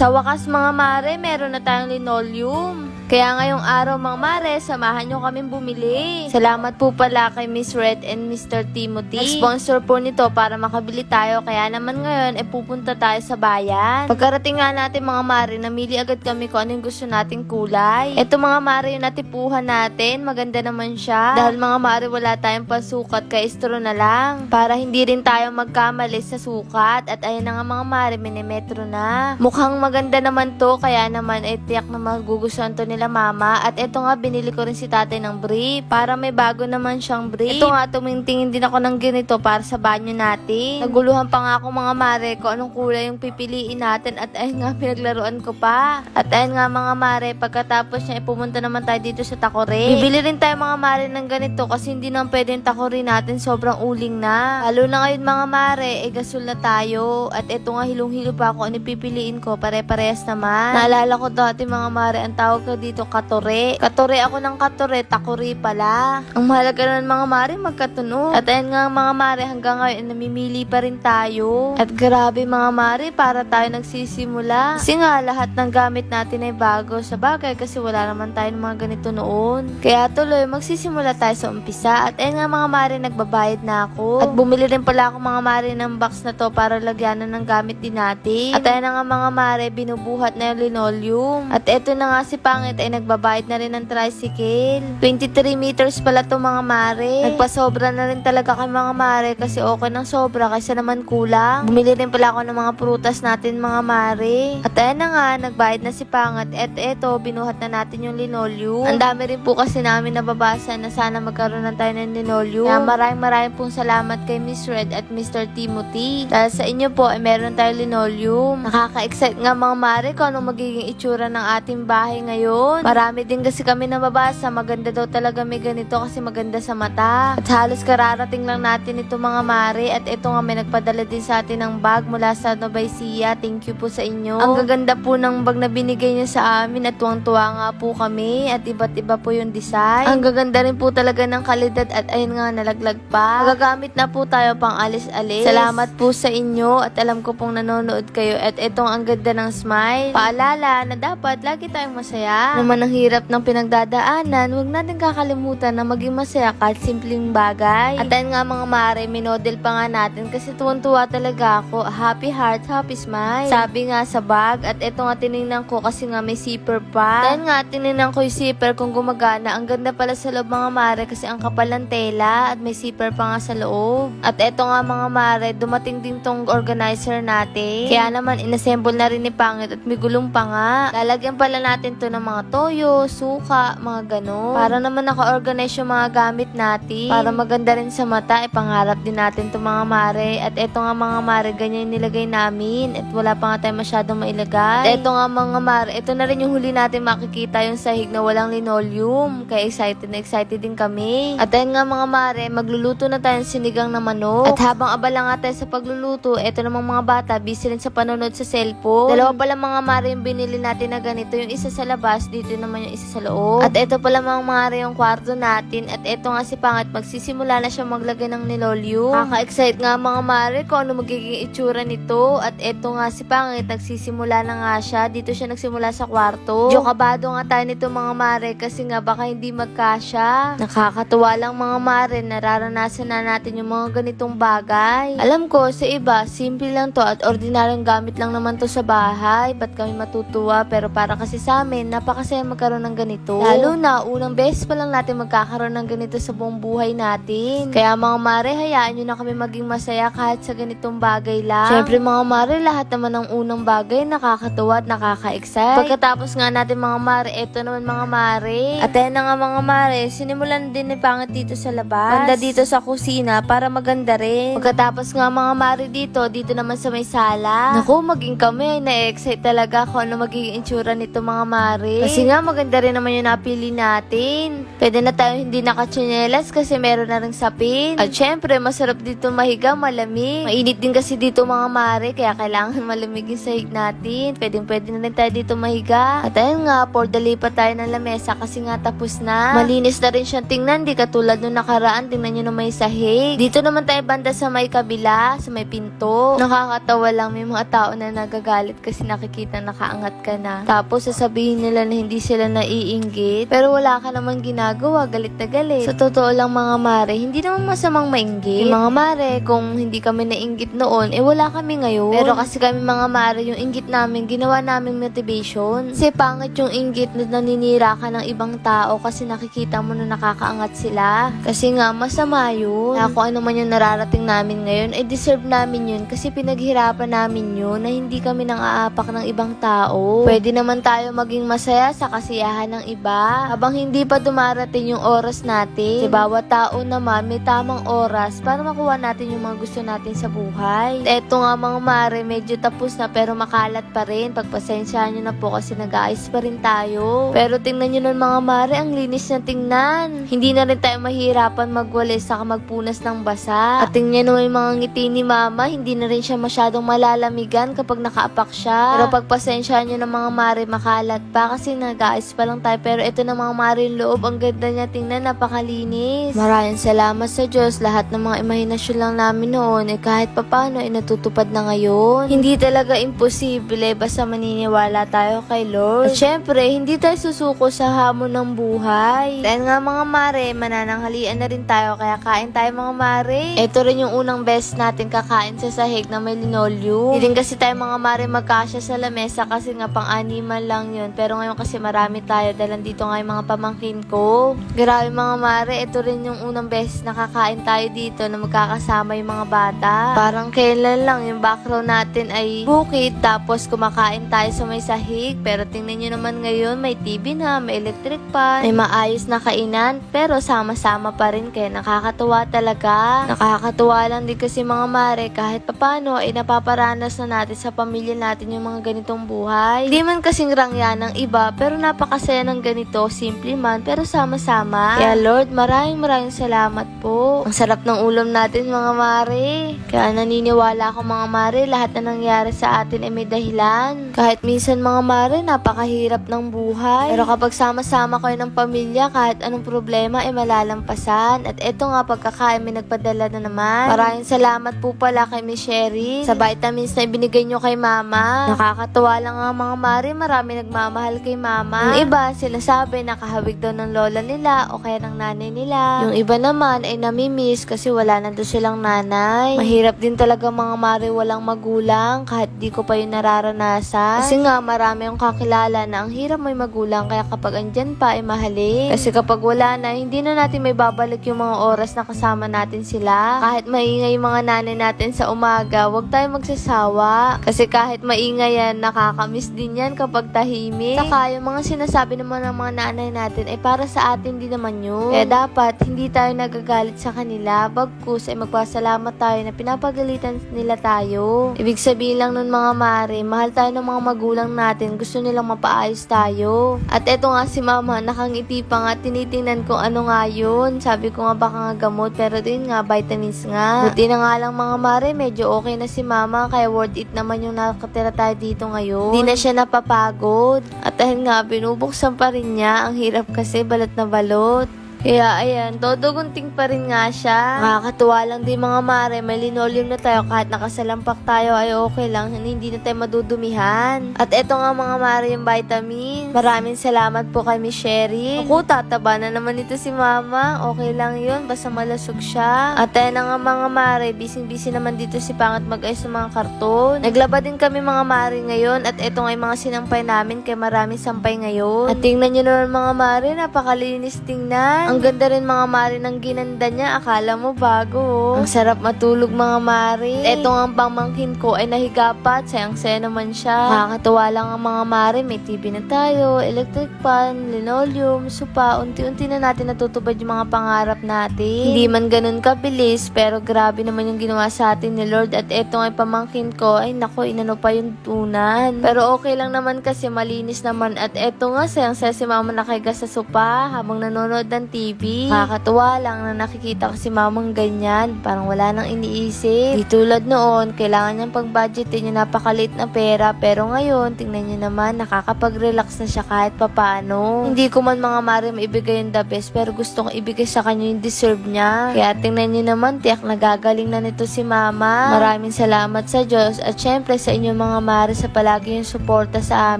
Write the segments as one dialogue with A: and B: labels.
A: Sa wakas mga mare, meron na tayong linoleum. Kaya ngayong araw mga mare, samahan nyo kaming bumili. Salamat po pala kay Miss Red and Mr. Timothy. Nag-sponsor po nito para makabili tayo. Kaya naman ngayon, pupunta tayo sa bayan. Pagkarating nga natin mga mare, namili agad kami kung ano yung gusto nating kulay. Ito mga mare, yung natipuhan natin. Maganda naman siya. Dahil mga mare, wala tayong pasukat, kaya istro na lang. Para hindi rin tayo magkamali sa sukat. At ayun na nga mga mare, minimetro na. Mukhang maganda naman to, kaya naman tiyak na magugustuhan to nila mama. At ito nga, binili ko rin si tatay ng brief. Para may bago naman siyang brief. Ito nga, tumingtingin din ako ng ganito para sa banyo natin. Naguluhan pa nga ako mga mare kung anong kulay yung pipiliin natin. At ayun nga, pinaglaruan ko pa. At ayun nga mga mare, pagkatapos niya, pumunta naman tayo dito sa Takore. Bibili rin tayo mga mare ng ganito kasi hindi naman pwede yung Takore natin, sobrang uling na. Lalo na ngayon mga mare, gasol na tayo. At ito nga, hilong-hilo pa ako ano pipiliin ko, pare-parehas naman. Naalala ko dati mga mare, ang tawag ko dito Katore. Katore ako ng Katore, Takore pala. Ang mahalaga naman mga mare, magkatunog. At ayun nga mga mare, hanggang ngayon namimili pa rin tayo. At grabe mga mare, para tayo nagsisimula. Kasi nga lahat ng gamit natin ay bago sa bagay kasi wala naman tayo ng mga ganito noon. Kaya tuloy, magsisimula tayo sa umpisa. At ayun nga mga mare, nagbabayad na ako. At bumili rin pala ako mga mare ng box na to para lagyanan ng gamit din natin. At ayun na nga mga mare, binubuhat na yung linoleum. At eto na nga si Pangit ay nagbabayad na rin ng tricycle. 23 meters pala to mga mare. Nagpasobra na rin talaga kay mga mare kasi okay ng sobra kaysa naman kulang. Bumili rin pala ako ng mga prutas natin mga mare. At ayun na nga, nagbayad na si Pangit. At eto, binuhat na natin yung linoleum. Ang dami rin po kasi namin nababasa na sana magkaroon na tayo ng linoleum. Kaya maraming pong salamat kay Miss Red at Mr. Timothy. Dahil sa inyo po ay meron tayong linoleum. Nakaka-excite nga mga mare kung anong magiging itsura ng ating bahay ngayon. Marami din kasi kami nababasa, maganda daw talaga may ganito kasi maganda sa mata. At halos kararating lang natin ito mga mare. At ito nga, may nagpadala din sa atin ng bag mula sa Nueva Ecija. Thank you po sa inyo. Ang gaganda po ng bag na binigay niya sa amin at tuwang-tuwa nga po kami. At iba't iba po yung design. Ang gaganda rin po talaga ng kalidad at ayun nga, nalaglag pa. Magagamit na po tayo pang alis-alis. Salamat po sa inyo at alam ko pong nanonood kayo. At itong ang ganda ng smile. Paalala na dapat lagi tayong masaya. Naman ang hirap ng pinagdadaanan, huwag natin kakalimutan na maging masaya kahit simpleng bagay. At ayun nga mga mare, minodel pa nga natin kasi tuwan-tuwa talaga ako. Happy heart, happy smile. Sabi nga sa bag. At ito nga tinignan ko kasi nga may zipper pa. Dahil nga tinignan ko yung zipper kung gumagana. Ang ganda pala sa loob mga mare kasi ang kapal ng tela at may zipper pa nga sa loob. At ito nga mga mare, dumating din tong organizer natin. Kaya naman inassemble na rin ni Pangit at may gulong pa nga. Lalagyan pala natin to ng mga toyo, suka, mga ganon. Para naman naka-organize yung mga gamit natin. Para maganda rin sa mata, ipangarap din natin to mga mare. At ito nga mga mare, ganyan yung nilagay namin. At wala pa nga tayo masyadong mailagay. At ito nga mga mare, ito na rin yung huli natin makikita yung sahig na walang linoleum. Kaya excited na excited din kami. At ayun nga mga mare, magluluto na tayo ng sinigang na manok. At habang abala nga tayo sa pagluluto, ito namang mga bata, busy rin sa panonood sa cellphone. Dalawa pala mga mare yung binili natin na ganito. Yung isa sa labas, dito naman yung isa sa loob. At ito pala mga mare yung kwarto natin. At ito nga si Pangit, magsisimula na siya maglagay ng linoleum. Kaka-excite nga mga mare kung ano magiging itsura nito. At ito nga si Pangit, nagsisimula na nga siya. Dito siya nagsimula sa kwarto. Kabado nga tayo nito mga mare kasi nga baka hindi magkasya. Nakakatuwa lang mga mare, nararanasan na natin yung mga ganitong bagay. Alam ko sa iba, simple lang to at ordinaryong gamit lang naman to sa bahay. Ba't kami matutuwa? Pero para kasi sa amin, napakasaya magkaroon ng ganito. Lalo na, unang beses pa lang natin magkakaroon ng ganito sa buong buhay natin. Kaya mga mare, hayaan nyo na kami maging masaya kahit sa ganitong bagay lang. Syempre mga mare, lahat naman ng unang bagay nakakatuwa at nakaka-excite. Pagkatapos nga natin mga mare, eto naman mga mare. At ayun na nga mga mare, sinimulan din ni Pangit dito sa labas. Banda dito sa kusina para maganda rin. Pagkatapos nga mga mare dito naman sa may sala. Naku, maging kami ay na-excite talaga kung ano magiging itsura nito mga mare. Kasi nga maganda rin naman yung napili natin. Pwede na tayo hindi nakatsinelas kasi meron na ring sapin. At syempre, masarap dito mahiga, malamig. Mainit din kasi dito mga mare, kaya kailangan malamig yung sahig natin. Pwede na rin tayo dito mahiga. At ayun nga, for the lipat tayo ng lamesa kasi nga tapos na. Malinis na rin siyang tingnan, di katulad nung nakaraan. Tingnan nyo na may sahig. Dito naman tayo banda sa may kabila, sa may pinto. Nakakatawa lang, may mga tao na nagagalit kasi kasi nakikita nakaangat ka na. Tapos sasabihin nila na hindi sila naiinggit. Pero wala ka naman ginagawa, galit na galit. Sa totoo lang mga mare, hindi naman masamang mainggit. Yung mga mare, kung hindi kami nainggit noon, wala kami ngayon. Pero kasi kami mga mare, yung inggit namin, ginawa naming motivation. Kasi pangit yung inggit na naninira ka ng ibang tao kasi nakikita mo na nakakaangat sila. Kasi nga, masama yun. Na kung ano man yung nararating namin ngayon, deserve namin yun kasi pinaghirapan namin yun na hindi kami nang aapak ng ibang tao. Pwede naman tayo maging masaya sa kasiyahan ng iba habang hindi pa dumarating yung oras natin. Kasi bawat tao naman may tamang oras para makuha natin yung mga gusto natin sa buhay. Eto nga mga mare, medyo tapos na pero makalat pa rin. Pagpasensyahan nyo na po kasi nag-aayos pa rin tayo. Pero tingnan nyo nun mga mare, ang linis na tingnan. Hindi na rin tayo mahirapan magwalis saka magpunas ng basa. At tingnan nyo yung mga ngiti ni mama, hindi na rin siya masyadong malalamigan kapag nakaapak siya. Pero pagpasensyahan nyo ng mga mare, makalat pa kasi nag-aayos pa lang tayo. Pero ito na mga mare yung loob, ang ganda niya tingnan, napakalinis. Maraming salamat sa Diyos, lahat ng mga imahinasyon lang namin noon kahit papano natutupad na ngayon. Hindi talaga imposible basta maniniwala tayo kay Lord. At syempre, hindi tayo susuko sa hamon ng buhay. Dahil nga mga mare, manananghalian na rin tayo kaya kain tayo mga mare. Ito rin yung unang best natin kakain sa sahig na may linoleum. Hindi rin kasi tayo mga mare magkasya sa lamesa kasi nga pang-animal lang yun. Pero ngayon kasi marami tayo dahil dito nga yung mga pamangkin ko. Grabe mga mare, ito rin yung unang best na kakain tayo dito na magkakasama yung mga bata. Parang kailan lang yung background natin ay bukid tapos kumakain tayo sa may sahig. Pero tingnan nyo naman ngayon, may TV na, may electric pan, may maayos na kainan. Pero sama-sama pa rin kaya nakakatuwa talaga. Nakakatuwa lang din kasi mga mare kahit papano ay napaparanas na natin sa pamilya natin yung mga ganitong buhay. Hindi man kasing rangya ng iba pero napakasaya ng ganito, simple man pero sama-sama. Kaya Lord, maraming salamat po. Ang sarap ng ulam natin mga mare. Kaya naniniwala ako mga mare, lahat na nangyari sa atin ay may dahilan. Kahit minsan mga mare, napakahirap ng buhay. Pero kapag sama-sama kayo ng pamilya, kahit anong problema ay malalampasan. At eto nga pagkakain may nagpadala na naman. Maraming salamat po pala kay Miss Sherry sa vitamins na ibinigay nyo kay mama. Nakakatuwa lang nga mga mare, marami nagmamahal kay mama. Yung iba, sinasabi nakahawig daw ng lola nila o kaya ng nanay nila. Yung iba naman ay namimiss kasi wala na doon silang nanay. Mahirap din talaga mga mare walang magulang kahit di ko pa yun nararanasan. Kasi nga marami yung kakilala na ang hirap may magulang kaya kapag andyan pa ay mahalin. Kasi kapag wala na, hindi na natin may babalik yung mga oras na kasama natin sila. Kahit maingay yung mga nanay natin sa umaga, wag tayo magsasawa. Kasi kahit maingay yan, nakakamiss din yan kapag tahimik. Saka yung mga sinasabi naman ng mga nanay natin ay para sa atin din naman yun. Kaya dapat hindi tayo nagagalit sa kanila, bagkus ay magpasalamat tayo na pinapagalitan nila tayo. Ibig sabihin lang nun mga mare, mahal tayo ng mga magulang natin, gusto nilang mapaayos tayo. At eto nga si mama, nakangiti pa nga, tinitingnan ko ano nga yun. Sabi ko nga baka nga gamot, pero din nga vitamins nga. Buti na nga lang mga mare, medyo okay na si mama, kaya worth it naman yung nakatira tayo dito ngayon. Hindi na siya napapagod. At dahil nga, binubuksan pa rin niya, ang hirap kasi balot na balot. Kaya ayan, todo gunting pa rin nga siya. Nakakatuwa lang din mga mare, may linoleum na tayo kahit nakasalampak tayo ay okay lang, hindi na tayo madudumihan. At eto nga mga mare yung vitamins. Maraming salamat po kay Miss Sherry. Ako, tataba na naman ito si mama. Okay lang yun, basta malasog siya. At ayan na nga mga mare, busy naman dito si Pangat mag-ayos ng mga karton. Naglaba din kami mga mare ngayon at eto nga yung mga sinampay namin kaya maraming sampay ngayon. At tingnan nyo naman mga mare, napakalinis tingnan. Ang ganda rin mga mare ng ginanda niya. Akala mo bago. Ang sarap matulog mga mare. Eto nga ang pamangkin ko ay nahiga pa at sayang-saya naman siya. Nakakatuwa lang ang mga mare. May TV na tayo, electric pan, linoleum, sopa. Unti-unti na natin natutupad yung mga pangarap natin. Hindi man ganun kabilis pero grabe naman yung ginawa sa atin ni Lord. At eto nga yung pamangkin ko ay nako, inano pa yung tunan. Pero okay lang naman kasi malinis naman. At eto nga sayang-saya si mama nakahiga sa sopa habang nanonood ng TV. TV. Nakakatuwa lang na nakikita ko si mamang ganyan, parang wala nang iniisip. Di tulad noon, kailangan niyang pag-budgetin yung napakaliit na pera, pero ngayon, tingnan niyo naman, nakakapag-relax na siya kahit papano. Hindi ko man mga mare maibigay yung the best, pero gusto kong ibigay sa kanya yung deserve niya. Kaya tingnan niyo naman, tiyak nagagaling na nito si mama. Maraming salamat sa Diyos at syempre sa inyong mga mare sa palagi yung suporta sa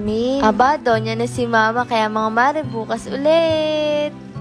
A: amin. Aba, doon yan na si mama, kaya mga mare bukas ulit.